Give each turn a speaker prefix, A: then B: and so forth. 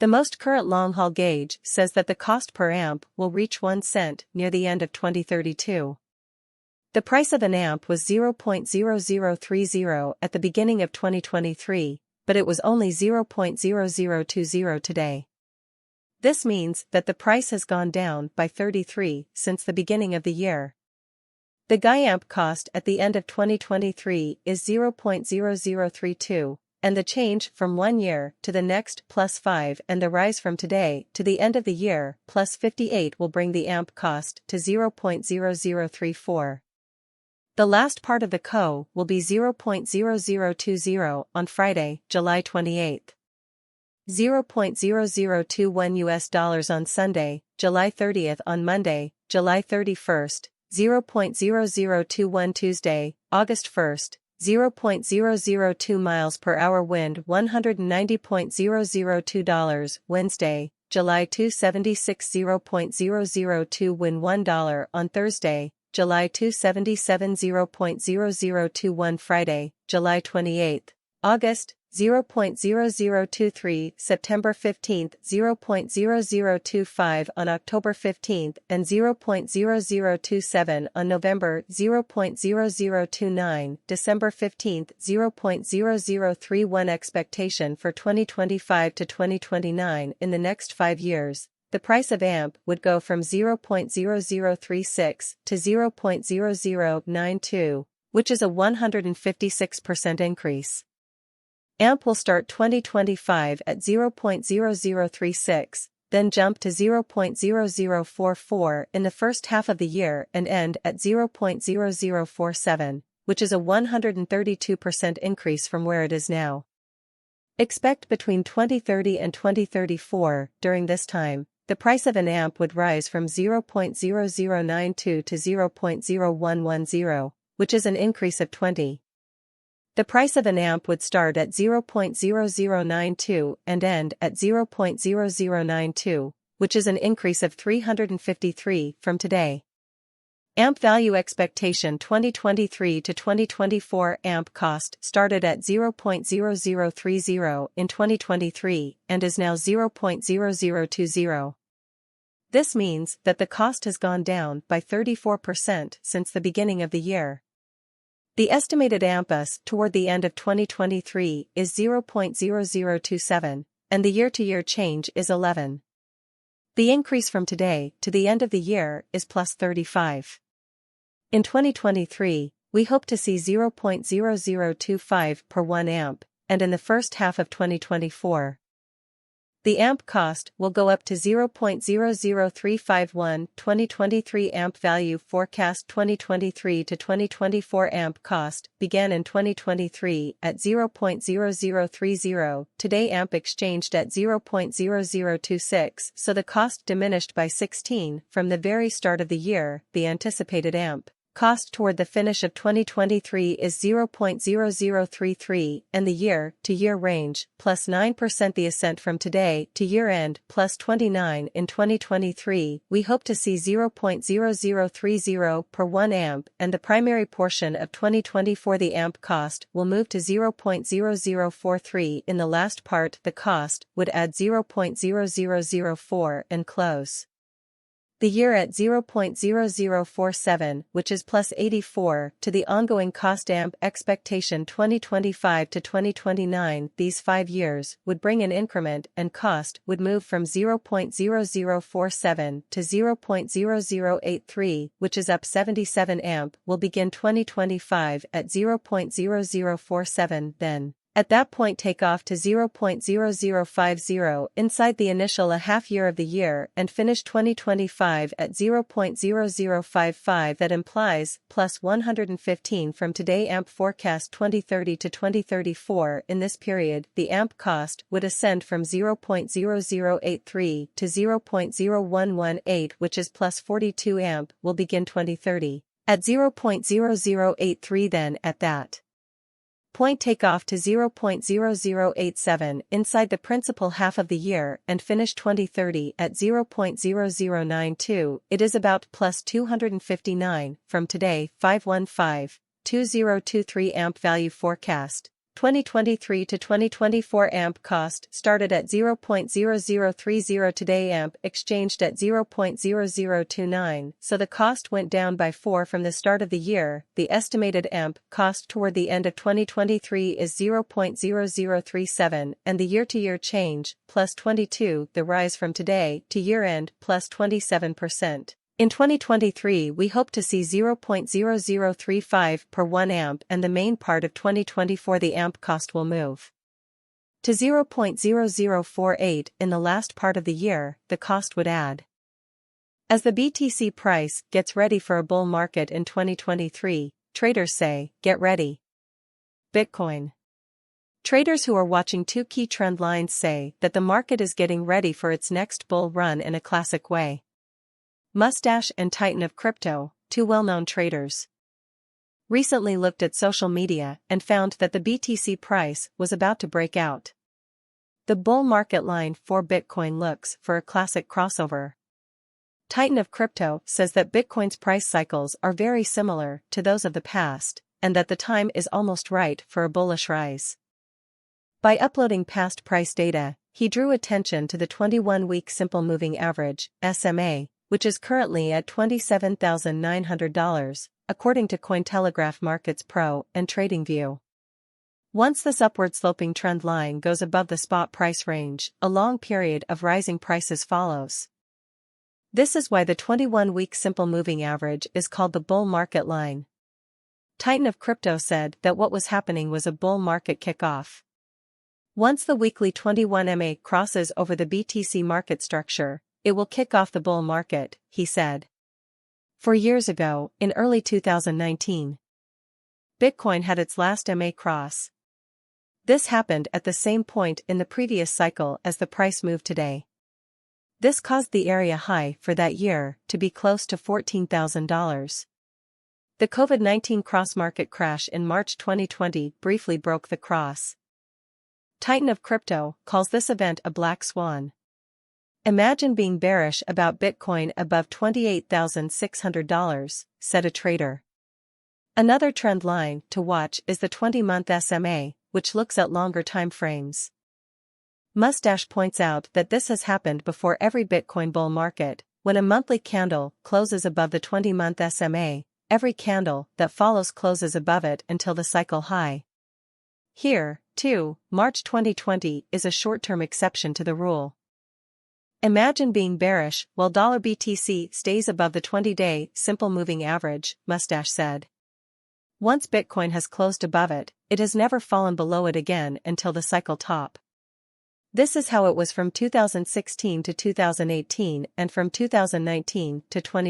A: The most current long-haul gauge says that the cost per amp will reach 1 cent near the end of 2032. The price of an amp was 0.0030 at the beginning of 2023, but it was only 0.0020 today. This means that the price has gone down by 33 since the beginning of the year. The GAI amp cost at the end of 2023 is 0.0032, and the change from 1 year to the next +5 and the rise from today to the end of the year +58 will bring the amp cost to 0.0034. The last part of the COE will be 0.0020 on Friday, July 28. 0.0021 US dollars on Sunday, July 30th on Monday, July 31st, 0.0021 Tuesday, August 1st, 0.002 miles per hour wind $190.002 Wednesday, July 276 0.002 wind $1 on Thursday, July 277 0.0021 Friday, July 28, August, 0.0023 September 15th 0.0025 on October 15th and 0.0027 on November 0.0029 December 15th 0.0031 Expectation for 2025 to 2029 in the next 5 years, the price of amp would go from 0.0036 to 0.0092, which is a 156% increase. AMP will start 2025 at 0.0036, then jump to 0.0044 in the first half of the year and end at 0.0047, which is a 132% increase from where it is now. Expect between 2030 and 2034, during this time, the price of an amp would rise from 0.0092 to 0.0110, which is an increase of 20. The price of an amp would start at 0.0092 and end at 0.0092, which is an increase of 353 from today. Amp value expectation 2023 to 2024 amp cost started at 0.0030 in 2023 and is now 0.0020. This means that the cost has gone down by 34% since the beginning of the year. The estimated AMPUS toward the end of 2023 is 0.0027, and the year-to-year change is 11. The increase from today to the end of the year is plus 35. In 2023, we hope to see 0.0025 per 1 amp, and in the first half of 2024, the amp cost will go up to 0.00351. 2023 amp value forecast 2023 to 2024 amp cost began in 2023 at 0.0030. Today amp exchanged at 0.0026, so the cost diminished by 16 from the very start of the year. The anticipated amp cost toward the finish of 2023 is 0.0033, and the year-to-year range, plus 9%. The ascent from today to year-end, plus 29. In 2023, we hope to see 0.0030 per 1 amp, and the primary portion of 2024 the amp cost will move to 0.0043. In the last part, the cost would add 0.0004 and close the year at 0.0047, which is plus 84, to the ongoing cost amp expectation 2025 to 2029. These 5 years would bring an increment and cost would move from 0.0047 to 0.0083, which is up 77. Amp will begin 2025 at 0.0047, then at that point take off to 0.0050 inside the initial half year of the year and finish 2025 at 0.0055. That implies plus 115 from today. Amp forecast 2030 to 2034. In this period, the amp cost would ascend from 0.0083 to 0.0118, which is plus 42. Amp will begin 2030 at 0.0083, then at that point take off to 0.0087 inside the principal half of the year and finish 2030 at 0.0092. It is about plus 259 from today. 515-2023 amp value forecast 2023 to 2024 AMP cost started at 0.0030 today AMP exchanged at 0.0029 so the cost went down by 4 from the start of the year. The estimated AMP cost toward the end of 2023 is 0.0037 and the year-to-year change, plus 22, the rise from today to year-end, plus 27%. In 2023 we hope to see 0.0035 per 1 AMP and the main part of 2024 the AMP cost will move to 0.0048 in the last part of the year, the cost would add. As the BTC price gets ready for a bull market in 2023, traders say, get ready. Bitcoin. Traders who are watching two key trend lines say that the market is getting ready for its next bull run in a classic way. Mustache and Titan of Crypto, two well-known traders, recently looked at social media and found that the BTC price was about to break out. The bull market line for Bitcoin looks for a classic crossover. Titan of Crypto says that Bitcoin's price cycles are very similar to those of the past, and that the time is almost right for a bullish rise. By uploading past price data, he drew attention to the 21-week simple moving average, SMA, which is currently at $27,900, according to Cointelegraph Markets Pro and TradingView. Once this upward-sloping trend line goes above the spot price range, a long period of rising prices follows. This is why the 21-week simple moving average is called the bull market line. Titan of Crypto said that what was happening was a bull market kickoff. Once the weekly 21 MA crosses over the BTC market structure, it will kick off the bull market, he said. 4 years ago, in early 2019, Bitcoin had its last MA cross. This happened at the same point in the previous cycle as the price moved today. This caused the area high for that year to be close to $14,000. The COVID-19 cross-market crash in March 2020 briefly broke the cross. Titan of Crypto calls this event a black swan. Imagine being bearish about Bitcoin above $28,600, said a trader. Another trend line to watch is the 20-month SMA, which looks at longer time frames. Mustache points out that this has happened before every Bitcoin bull market. When a monthly candle closes above the 20-month SMA, every candle that follows closes above it until the cycle high. Here, too, March 2020 is a short-term exception to the rule. Imagine being bearish while $BTC stays above the 20-day simple moving average, Mustache said. Once Bitcoin has closed above it, it has never fallen below it again until the cycle top. This is how it was from 2016 to 2018 and from 2019 to 2020.